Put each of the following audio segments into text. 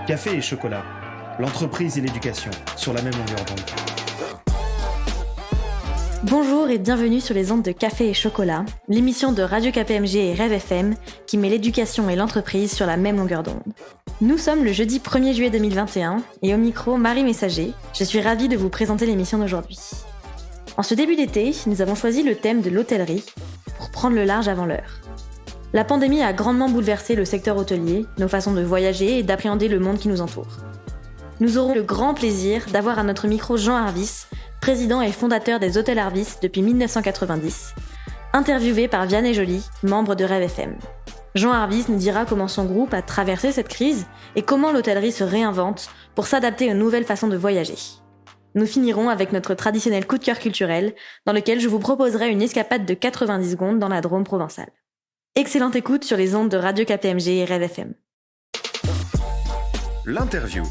Café et chocolat, l'entreprise et l'éducation, sur la même longueur d'onde. Bonjour et bienvenue sur les ondes de Café et chocolat, l'émission de Radio KPMG et Rêve FM qui met l'éducation et l'entreprise sur la même longueur d'onde. Nous sommes le jeudi 1er juillet 2021 et au micro Marie Messager, je suis ravie de vous présenter l'émission d'aujourd'hui. En ce début d'été, nous avons choisi le thème de l'hôtellerie pour prendre le large avant l'heure. La pandémie a grandement bouleversé le secteur hôtelier, nos façons de voyager et d'appréhender le monde qui nous entoure. Nous aurons le grand plaisir d'avoir à notre micro Jean Harvis, président et fondateur des Hôtels Harvis depuis 1990, interviewé par Vianney Joly, membre de Rêve FM. Jean Harvis nous dira comment son groupe a traversé cette crise et comment l'hôtellerie se réinvente pour s'adapter aux nouvelles façons de voyager. Nous finirons avec notre traditionnel coup de cœur culturel, dans lequel je vous proposerai une escapade de 90 secondes dans la Drôme provençale. Excellente écoute sur les ondes de Radio KPMG et Rêve FM. L'interview.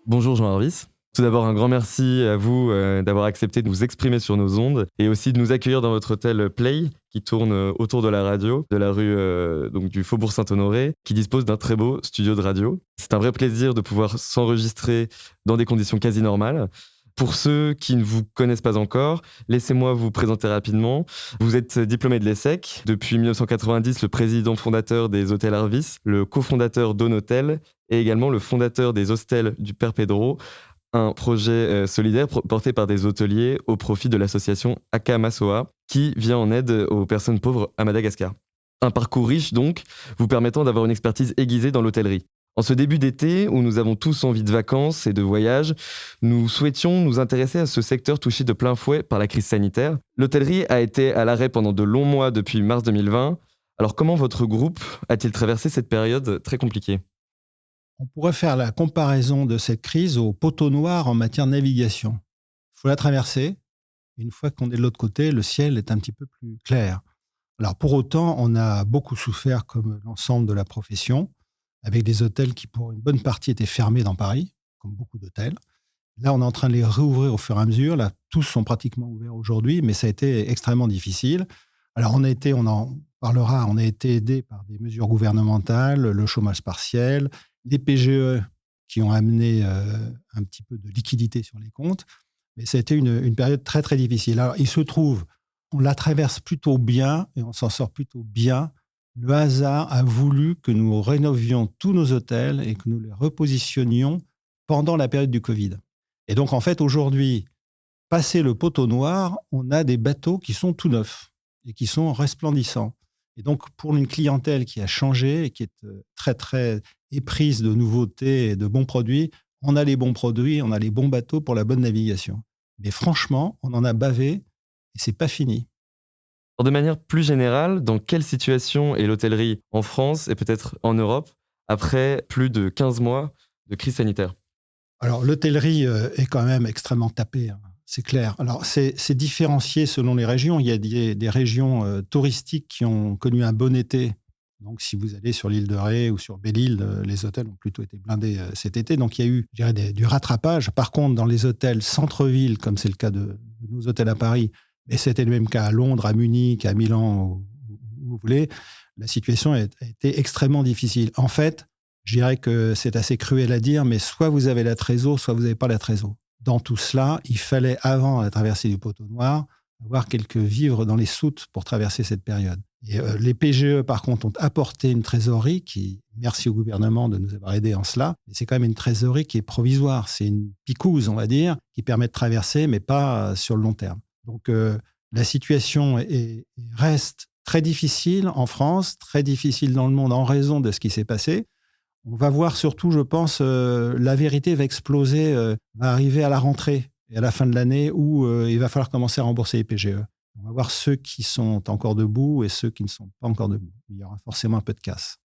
Bonjour Jean Harvis. Tout d'abord, un grand merci à vous d'avoir accepté de nous exprimer sur nos ondes et aussi de nous accueillir dans votre hôtel Play qui tourne autour de la radio, de la rue donc du Faubourg Saint-Honoré, qui dispose d'un très beau studio de radio. C'est un vrai plaisir de pouvoir s'enregistrer dans des conditions quasi normales. Pour ceux qui ne vous connaissent pas encore, laissez-moi vous présenter rapidement. Vous êtes diplômé de l'ESSEC. Depuis 1990, le président fondateur des Hôtels Harvis, le cofondateur d'Honotel et également le fondateur des Hostels du Père Pedro, un projet solidaire porté par des hôteliers au profit de l'association Aka Masoa, qui vient en aide aux personnes pauvres à Madagascar. Un parcours riche donc, vous permettant d'avoir une expertise aiguisée dans l'hôtellerie. En ce début d'été, où nous avons tous envie de vacances et de voyages, nous souhaitions nous intéresser à ce secteur touché de plein fouet par la crise sanitaire. L'hôtellerie a été à l'arrêt pendant de longs mois depuis mars 2020. Alors comment votre groupe a-t-il traversé cette période très compliquée ? On pourrait faire la comparaison de cette crise au poteau noir en matière de navigation. Il faut la traverser. Une fois qu'on est de l'autre côté, le ciel est un petit peu plus clair. Alors pour autant, on a beaucoup souffert comme l'ensemble de la profession, avec des hôtels qui, pour une bonne partie, étaient fermés dans Paris, comme beaucoup d'hôtels. Là, on est en train de les réouvrir au fur et à mesure. Là, tous sont pratiquement ouverts aujourd'hui, mais ça a été extrêmement difficile. Alors, on en parlera, on a été aidé par des mesures gouvernementales, le chômage partiel, les PGE qui ont amené un petit peu de liquidité sur les comptes. Mais ça a été une période très, très difficile. Alors, il se trouve, on la traverse plutôt bien et on s'en sort plutôt bien. Le hasard a voulu que nous rénovions tous nos hôtels et que nous les repositionnions pendant la période du Covid. Et donc, en fait, aujourd'hui, passé le poteau noir, on a des bateaux qui sont tout neufs et qui sont resplendissants. Et donc, pour une clientèle qui a changé et qui est très, très éprise de nouveautés et de bons produits, on a les bons produits, on a les bons bateaux pour la bonne navigation. Mais franchement, on en a bavé et c'est pas fini. Alors, de manière plus générale, dans quelle situation est l'hôtellerie en France et peut-être en Europe après plus de 15 mois de crise sanitaire ? Alors, l'hôtellerie est quand même extrêmement tapée, hein, c'est clair. Alors, c'est différencié selon les régions. Il y a des régions touristiques qui ont connu un bon été. Donc, si vous allez sur l'île de Ré ou sur Belle-Île, les hôtels ont plutôt été blindés cet été. Donc, il y a eu, je dirais, du rattrapage. Par contre, dans les hôtels centre-ville, comme c'est le cas de nos hôtels à Paris, et c'était le même cas à Londres, à Munich, à Milan, où vous voulez, la situation a été extrêmement difficile. En fait, je dirais que c'est assez cruel à dire, mais soit vous avez la trésor, soit vous n'avez pas la trésor. Dans tout cela, il fallait, avant la traversée du poteau noir, avoir quelques vivres dans les soutes pour traverser cette période. Et les PGE, par contre, ont apporté une trésorerie qui, merci au gouvernement de nous avoir aidés en cela, mais c'est quand même une trésorerie qui est provisoire. C'est une picouse, on va dire, qui permet de traverser, mais pas sur le long terme. Donc, la situation reste très difficile en France, très difficile dans le monde en raison de ce qui s'est passé. On va voir surtout, je pense, la vérité va exploser, va arriver à la rentrée et à la fin de l'année où il va falloir commencer à rembourser les PGE. On va voir ceux qui sont encore debout et ceux qui ne sont pas encore debout. Il y aura forcément un peu de casse.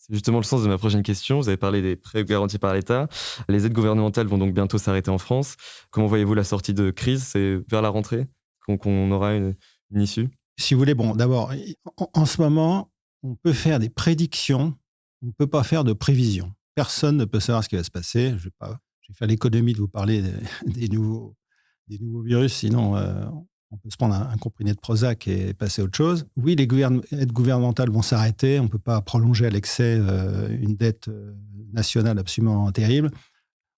C'est justement le sens de ma prochaine question. Vous avez parlé des prêts garantis par l'État. Les aides gouvernementales vont donc bientôt s'arrêter en France. Comment voyez-vous la sortie de crise ? C'est vers la rentrée qu'on aura une issue ? Si vous voulez, bon, d'abord, en ce moment, on peut faire des prédictions, on ne peut pas faire de prévisions. Personne ne peut savoir ce qui va se passer. Je vais faire l'économie de vous parler des nouveaux virus, sinon On peut se prendre un comprimé de Prozac et passer à autre chose. Oui, les aides gouvernementales vont s'arrêter. On ne peut pas prolonger à l'excès une dette nationale absolument terrible.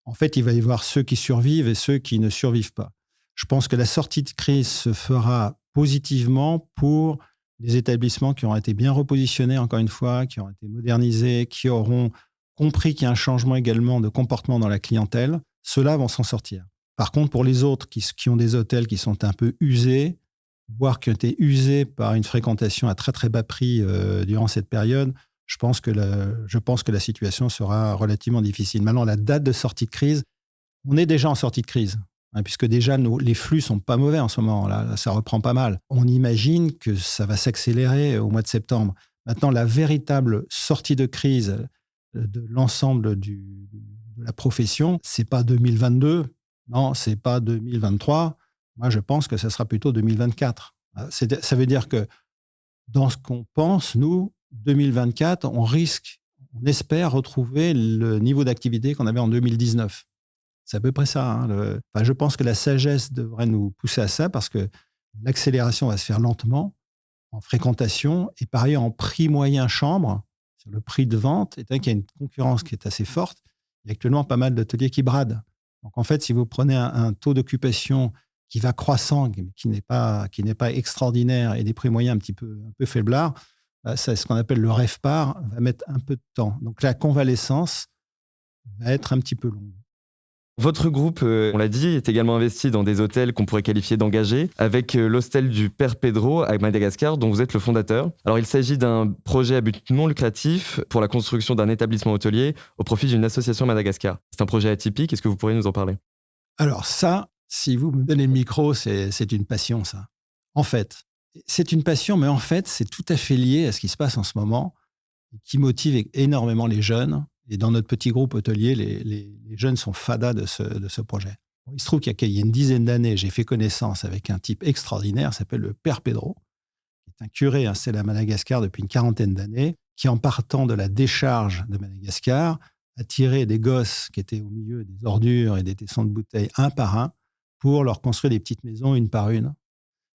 En fait, il va y avoir ceux qui survivent et ceux qui ne survivent pas. Je pense que la sortie de crise se fera positivement pour les établissements qui auront été bien repositionnés, encore une fois, qui auront été modernisés, qui auront compris qu'il y a un changement également de comportement dans la clientèle. Ceux-là vont s'en sortir. Par contre, pour les autres qui ont des hôtels qui sont un peu usés, voire qui ont été usés par une fréquentation à très très bas prix durant cette période, je pense que la situation sera relativement difficile. Maintenant, la date de sortie de crise, on est déjà en sortie de crise, puisque déjà les flux sont pas mauvais en ce moment. Là, ça reprend pas mal. On imagine que ça va s'accélérer au mois de septembre. Maintenant, la véritable sortie de crise de l'ensemble de la profession, c'est pas 2022, non, c'est pas 2023. Moi, je pense que ça sera plutôt 2024. Ça veut dire que dans ce qu'on pense, nous, 2024, on espère retrouver le niveau d'activité qu'on avait en 2019. C'est à peu près ça. Je pense que la sagesse devrait nous pousser à ça parce que l'accélération va se faire lentement en fréquentation et par ailleurs en prix moyen chambre, sur le prix de vente, étant qu'il y a une concurrence qui est assez forte. Il y a actuellement pas mal d'hôteliers qui bradent. Donc en fait, si vous prenez un taux d'occupation qui va croissant, mais qui n'est pas extraordinaire et des prix moyens un peu faiblards, c'est ce qu'on appelle le RevPAR, va mettre un peu de temps. Donc la convalescence va être un petit peu longue. Votre groupe, on l'a dit, est également investi dans des hôtels qu'on pourrait qualifier d'engagés, avec l'hostel du Père Pedro à Madagascar, dont vous êtes le fondateur. Alors, il s'agit d'un projet à but non lucratif pour la construction d'un établissement hôtelier au profit d'une association à Madagascar. C'est un projet atypique, est-ce que vous pourriez nous en parler ? Alors ça, si vous me donnez le micro, c'est une passion, ça. En fait, c'est une passion, mais en fait, c'est tout à fait lié à ce qui se passe en ce moment, qui motive énormément les jeunes. Et dans notre petit groupe hôtelier, les jeunes sont fadas de ce projet. Il se trouve qu'il y a une dizaine d'années, j'ai fait connaissance avec un type extraordinaire, s'appelle le Père Pedro, qui est un curé installé à Madagascar depuis une quarantaine d'années, qui, en partant de la décharge de Madagascar, a tiré des gosses qui étaient au milieu des ordures et des tessons de bouteilles un par un pour leur construire des petites maisons une par une.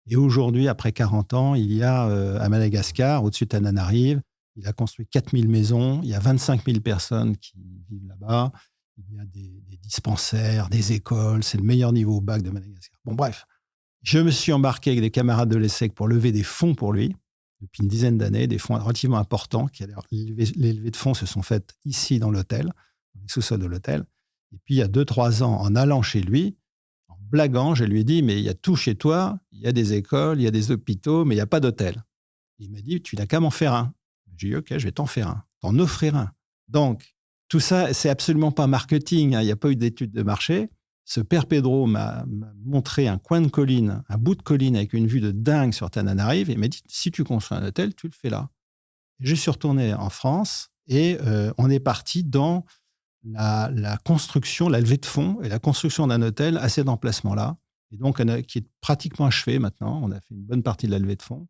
Et aujourd'hui, après 40 ans, il y a à Madagascar, au-dessus de Tananarive, il a construit 4000 maisons, il y a 25 000 personnes qui vivent là-bas, il y a des dispensaires, des écoles, c'est le meilleur niveau au bac de Madagascar. Bon, bref, je me suis embarqué avec des camarades de l'ESSEC pour lever des fonds pour lui, depuis une dizaine d'années, des fonds relativement importants. Les levées de fonds se sont faites ici dans l'hôtel, dans les sous-sols de l'hôtel. Et puis, il y a 2-3 ans, en allant chez lui, en blaguant, je lui ai dit, mais il y a tout chez toi, il y a des écoles, il y a des hôpitaux, mais il n'y a pas d'hôtel. Il m'a dit, tu n'as qu'à m'en faire un. J'ai dit, OK, je vais t'en faire un, t'en offrir un. Donc, tout ça, c'est absolument pas marketing. Il n'y a pas eu d'étude de marché. Ce Père Pedro m'a montré un coin de colline, un bout de colline avec une vue de dingue sur Tananarive. Et il m'a dit, si tu construis un hôtel, tu le fais là. Et je suis retourné en France et on est parti dans la construction, la levée de fonds et la construction d'un hôtel à cet emplacement-là. Et donc, qui est pratiquement achevé maintenant. On a fait une bonne partie de la levée de fonds,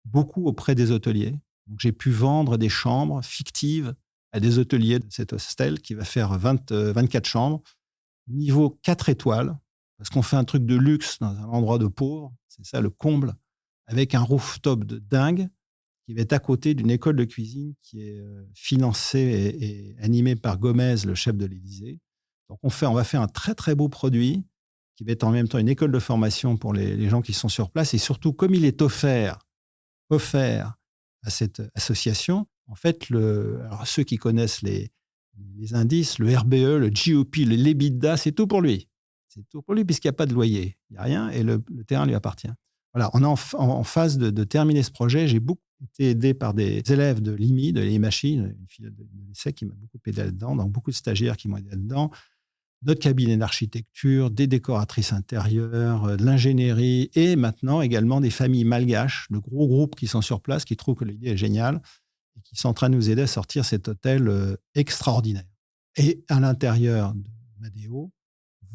beaucoup auprès des hôteliers. Donc, j'ai pu vendre des chambres fictives à des hôteliers de cet hostel qui va faire 24 chambres, niveau 4 étoiles, parce qu'on fait un truc de luxe dans un endroit de pauvre, c'est ça le comble, avec un rooftop de dingue qui va être à côté d'une école de cuisine qui est financée et animée par Gomez, le chef de l'Élysée. Donc, on va faire un très, très beau produit qui va être en même temps une école de formation pour les gens qui sont sur place. Et surtout, comme il est offert à cette association, en fait, alors ceux qui connaissent les indices, le RBE, le GOP, l'EBITDA, c'est tout pour lui. C'est tout pour lui puisqu'il n'y a pas de loyer. Il n'y a rien et le terrain lui appartient. Voilà, on est en phase de terminer ce projet. J'ai beaucoup été aidé par des élèves de l'IMI, de l'IMHI, une filiale de l'ESSEC qui m'a beaucoup aidé là-dedans, donc beaucoup de stagiaires qui m'ont aidé là-dedans. Notre cabinet d'architecture, des décoratrices intérieures, de l'ingénierie et maintenant également des familles malgaches, de gros groupes qui sont sur place, qui trouvent que l'idée est géniale et qui sont en train de nous aider à sortir cet hôtel extraordinaire. Et à l'intérieur de Madéo,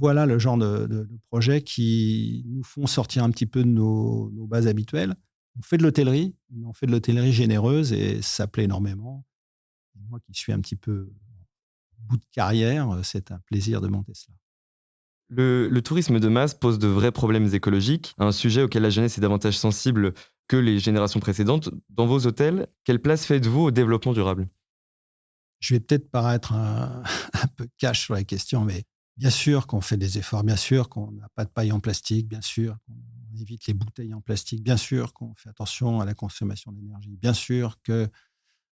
voilà le genre de projets qui nous font sortir un petit peu de nos bases habituelles. On fait de l'hôtellerie, mais on fait de l'hôtellerie généreuse et ça plaît énormément. Et moi qui suis un petit peu bout de carrière, c'est un plaisir de monter cela. Le tourisme de masse pose de vrais problèmes écologiques, un sujet auquel la jeunesse est davantage sensible que les générations précédentes. Dans vos hôtels, quelle place faites-vous au développement durable? Je vais peut-être paraître un peu cash sur la question, mais bien sûr qu'on fait des efforts, bien sûr qu'on n'a pas de paille en plastique, bien sûr qu'on évite les bouteilles en plastique, bien sûr qu'on fait attention à la consommation d'énergie, bien sûr que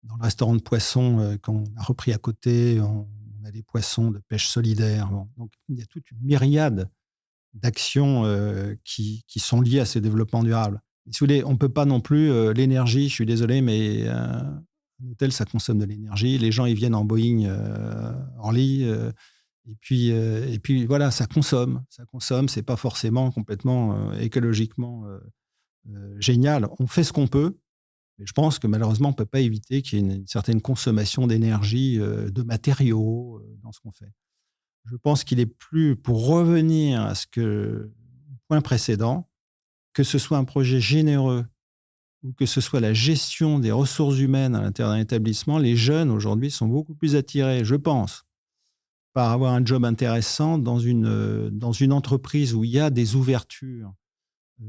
dans le restaurant de poissons qu'on a repris à côté, on a des poissons de pêche solidaire. Bon. Donc, il y a toute une myriade d'actions qui sont liées à ce développement durable. Et si vous voulez, on ne peut pas non plus, l'énergie, je suis désolé, mais un hôtel, ça consomme de l'énergie. Les gens, ils viennent en Boeing Orly. Et puis, voilà, ça consomme. Ça consomme, c'est pas forcément complètement écologiquement génial. On fait ce qu'on peut. Mais je pense que malheureusement, on ne peut pas éviter qu'il y ait une certaine consommation d'énergie, de matériaux dans ce qu'on fait. Je pense qu'il est plus, pour revenir à au point précédent, que ce soit un projet généreux ou que ce soit la gestion des ressources humaines à l'intérieur d'un établissement, les jeunes aujourd'hui sont beaucoup plus attirés, je pense, par avoir un job intéressant dans une entreprise où il y a des ouvertures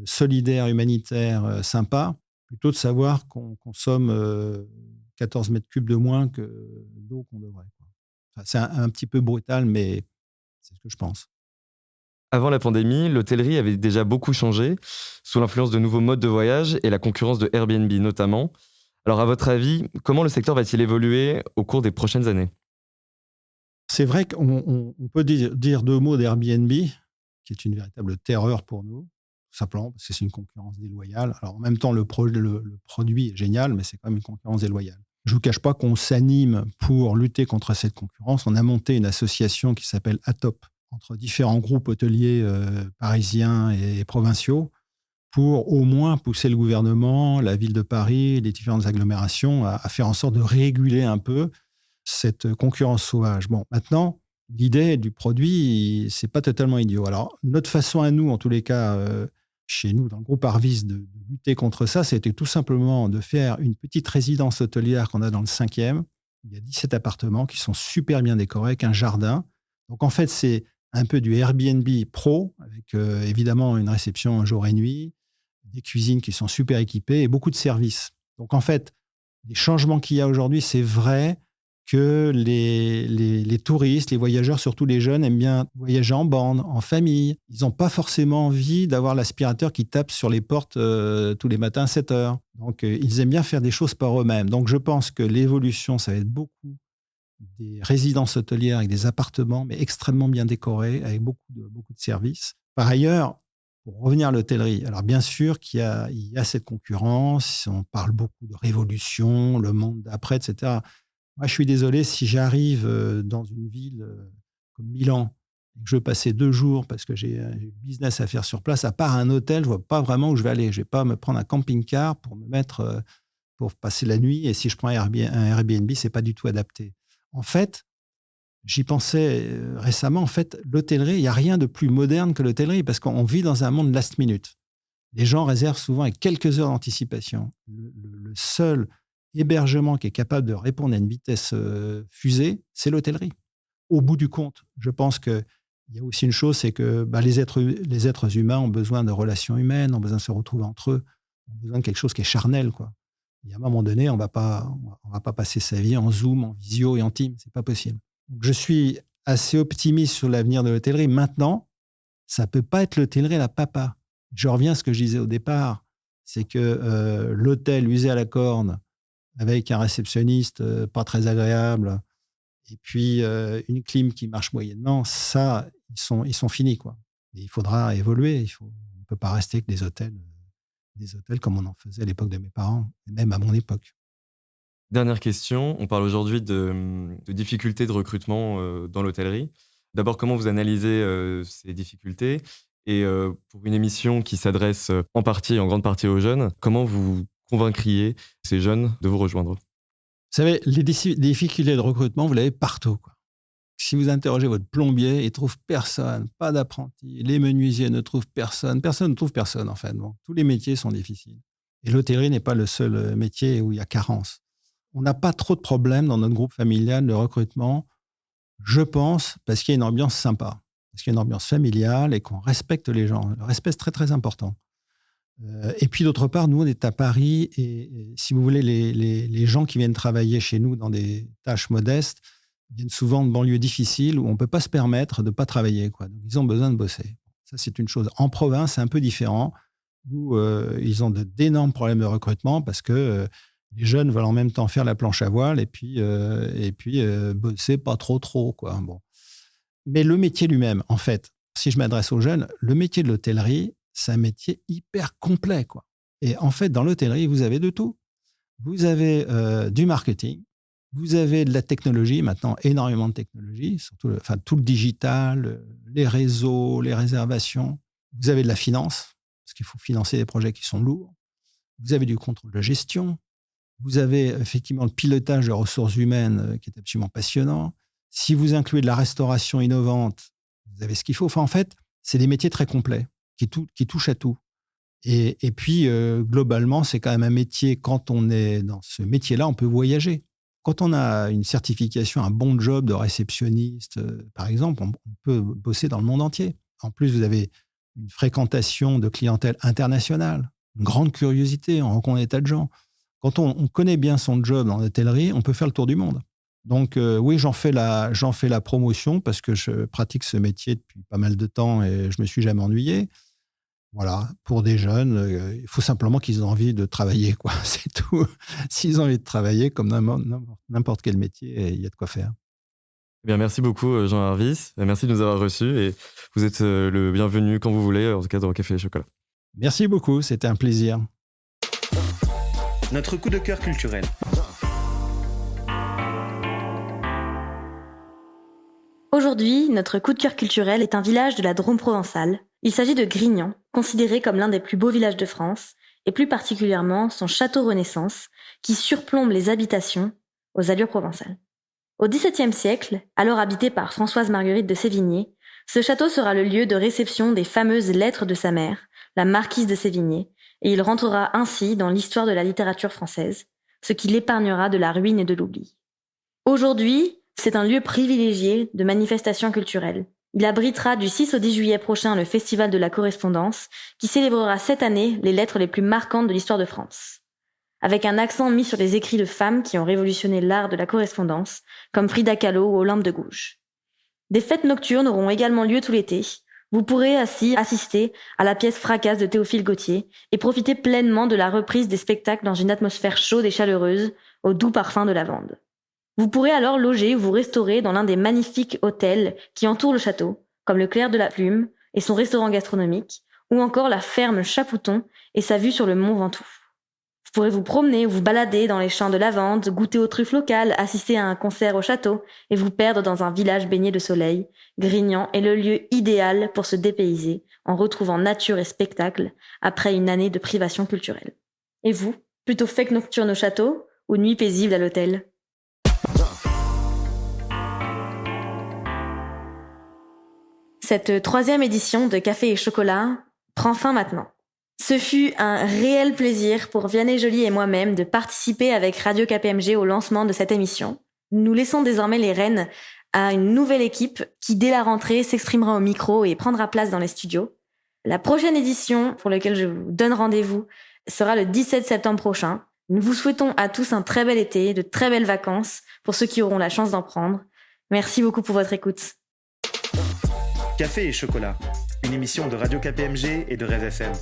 solidaires, humanitaires, sympas, plutôt de savoir qu'on consomme 14 mètres cubes de moins que d'eau qu'on devrait. Enfin, c'est un petit peu brutal, mais c'est ce que je pense. Avant la pandémie, l'hôtellerie avait déjà beaucoup changé, sous l'influence de nouveaux modes de voyage et la concurrence de Airbnb notamment. Alors à votre avis, comment le secteur va-t-il évoluer au cours des prochaines années? C'est vrai qu'on peut dire deux mots d'Airbnb, qui est une véritable terreur pour nous, tout simplement parce que c'est une concurrence déloyale. Alors en même temps, le produit est génial, mais c'est quand même une concurrence déloyale. Je ne vous cache pas qu'on s'anime pour lutter contre cette concurrence. On a monté une association qui s'appelle ATOP, entre différents groupes hôteliers parisiens et provinciaux, pour au moins pousser le gouvernement, la ville de Paris, les différentes agglomérations à faire en sorte de réguler un peu cette concurrence sauvage. Bon, maintenant, l'idée du produit, c'est pas totalement idiot. Alors, notre façon à nous, en tous les cas, chez nous, dans le groupe Arvis, de lutter contre ça, c'était tout simplement de faire une petite résidence hôtelière qu'on a dans le 5e. Il y a 17 appartements qui sont super bien décorés, avec un jardin. Donc, en fait, c'est un peu du Airbnb pro, avec évidemment une réception jour et nuit, des cuisines qui sont super équipées et beaucoup de services. Donc, en fait, les changements qu'il y a aujourd'hui, c'est vrai que les touristes, les voyageurs, surtout les jeunes, aiment bien voyager en bande, en famille. Ils n'ont pas forcément envie d'avoir l'aspirateur qui tape sur les portes tous les matins à 7 heures. Donc, ils aiment bien faire des choses par eux-mêmes. Donc, je pense que l'évolution, ça va être beaucoup des résidences hôtelières avec des appartements, mais extrêmement bien décorés, avec beaucoup de services. Par ailleurs, pour revenir à l'hôtellerie, alors bien sûr qu'il y a cette concurrence, on parle beaucoup de révolution, le monde d'après, etc. Moi, je suis désolé, si j'arrive dans une ville comme Milan et que je veux passer 2 jours parce que j'ai du business à faire sur place, à part un hôtel, je ne vois pas vraiment où je vais aller. Je ne vais pas me prendre un camping-car pour me mettre pour passer la nuit. Et si je prends un Airbnb, ce n'est pas du tout adapté. En fait, j'y pensais récemment, en fait, l'hôtellerie, il n'y a rien de plus moderne que l'hôtellerie parce qu'on vit dans un monde last minute. Les gens réservent souvent avec quelques heures d'anticipation. Le seul hébergement qui est capable de répondre à une vitesse fusée, c'est l'hôtellerie. Au bout du compte, je pense qu'il y a aussi une chose, c'est que les êtres humains ont besoin de relations humaines, ont besoin de se retrouver entre eux, ont besoin de quelque chose qui est charnel, quoi. Et à un moment donné, on va pas passer sa vie en Zoom, en visio et en Teams. C'est pas possible. Donc, je suis assez optimiste sur l'avenir de l'hôtellerie. Maintenant, ça peut pas être l'hôtellerie à la papa. Je reviens à ce que je disais au départ, c'est que l'hôtel usé à la corne, avec un réceptionniste pas très agréable, et puis une clim qui marche moyennement, ça, ils sont finis, quoi. Et il faudra évoluer. On ne peut pas rester avec des hôtels comme on en faisait à l'époque de mes parents, et même à mon époque. Dernière question, on parle aujourd'hui de difficultés de recrutement dans l'hôtellerie. D'abord, comment vous analysez ces difficultés? Et pour une émission qui s'adresse en grande partie aux jeunes, comment vous convaincriez ces jeunes de vous rejoindre? Vous savez, les difficultés de recrutement, vous l'avez partout, quoi. Si vous interrogez votre plombier, il ne trouve personne, pas d'apprenti. Les menuisiers ne trouvent personne. Personne ne trouve personne, en fait. Bon, tous les métiers sont difficiles. Et l'hôtellerie n'est pas le seul métier où il y a carence. On n'a pas trop de problèmes dans notre groupe familial de recrutement, je pense, parce qu'il y a une ambiance sympa. parce qu'il y a une ambiance familiale et qu'on respecte les gens. Le respect, c'est très, très important. Et puis, d'autre part, nous, on est à Paris et si vous voulez, les gens qui viennent travailler chez nous dans des tâches modestes viennent souvent de banlieues difficiles où on ne peut pas se permettre de ne pas travailler, quoi. Donc, ils ont besoin de bosser. Ça, c'est une chose. En province, c'est un peu différent, où ils ont d'énormes problèmes de recrutement parce que les jeunes veulent en même temps faire la planche à voile et puis bosser pas trop, quoi. Bon. Mais le métier lui-même, en fait, si je m'adresse aux jeunes, le métier de l'hôtellerie, c'est un métier hyper complet, quoi. Et en fait, dans l'hôtellerie, vous avez de tout. Vous avez du marketing, vous avez de la technologie, maintenant énormément de technologie, surtout tout le digital, les réseaux, les réservations. Vous avez de la finance, parce qu'il faut financer des projets qui sont lourds. Vous avez du contrôle de gestion. Vous avez effectivement le pilotage de ressources humaines qui est absolument passionnant. Si vous incluez de la restauration innovante, vous avez ce qu'il faut. Enfin, en fait, c'est des métiers très complets qui touchent à tout. Et puis, globalement, c'est quand même un métier, quand on est dans ce métier-là, on peut voyager. Quand on a une certification, un bon job de réceptionniste, par exemple, on peut bosser dans le monde entier. En plus, vous avez une fréquentation de clientèle internationale, une grande curiosité, on rencontre des tas de gens. Quand on connaît bien son job dans l'hôtellerie, on peut faire le tour du monde. Donc oui, j'en fais la promotion parce que je pratique ce métier depuis pas mal de temps et je me suis jamais ennuyé. Voilà, pour des jeunes, il faut simplement qu'ils aient envie de travailler, quoi. C'est tout. S'ils ont envie de travailler, comme n'importe quel métier, il y a de quoi faire. Eh bien, merci beaucoup, Jean Harvis. Merci de nous avoir reçus et vous êtes le bienvenu quand vous voulez, en tout cas dans Café et Chocolat. Merci beaucoup, c'était un plaisir. Notre coup de cœur culturel. Aujourd'hui, notre coup de cœur culturel est un village de la Drôme provençale. Il s'agit de Grignan, considéré comme l'un des plus beaux villages de France, et plus particulièrement son château Renaissance, qui surplombe les habitations aux allures provençales. Au XVIIe siècle, alors habité par Françoise Marguerite de Sévigné, ce château sera le lieu de réception des fameuses lettres de sa mère, la marquise de Sévigné, et il rentrera ainsi dans l'histoire de la littérature française, ce qui l'épargnera de la ruine et de l'oubli. Aujourd'hui, c'est un lieu privilégié de manifestations culturelles. Il abritera du 6 au 10 juillet prochain le Festival de la Correspondance, qui célébrera cette année les lettres les plus marquantes de l'histoire de France. Avec un accent mis sur les écrits de femmes qui ont révolutionné l'art de la correspondance, comme Frida Kahlo ou Olympe de Gouges. Des fêtes nocturnes auront également lieu tout l'été. Vous pourrez ainsi assister à la pièce Fracasse de Théophile Gautier et profiter pleinement de la reprise des spectacles dans une atmosphère chaude et chaleureuse, au doux parfum de lavande. Vous pourrez alors loger ou vous restaurer dans l'un des magnifiques hôtels qui entourent le château, comme le Clair de la Plume et son restaurant gastronomique, ou encore la ferme Chapouton et sa vue sur le mont Ventoux. Vous pourrez vous promener ou vous balader dans les champs de lavande, goûter aux truffes locales, assister à un concert au château et vous perdre dans un village baigné de soleil. Grignan est le lieu idéal pour se dépayser en retrouvant nature et spectacle après une année de privation culturelle. Et vous, plutôt fête nocturne au château ou nuit paisible à l'hôtel ? Cette 3e édition de Café et Chocolat prend fin maintenant. Ce fut un réel plaisir pour Vianney Joly et moi-même de participer avec Radio KPMG au lancement de cette émission. Nous laissons désormais les rênes à une nouvelle équipe qui, dès la rentrée, s'exprimera au micro et prendra place dans les studios. La prochaine édition, pour laquelle je vous donne rendez-vous, sera le 17 septembre prochain. Nous vous souhaitons à tous un très bel été, de très belles vacances, pour ceux qui auront la chance d'en prendre. Merci beaucoup pour votre écoute. Café et Chocolat, une émission de Radio KPMG et de Rêve FM.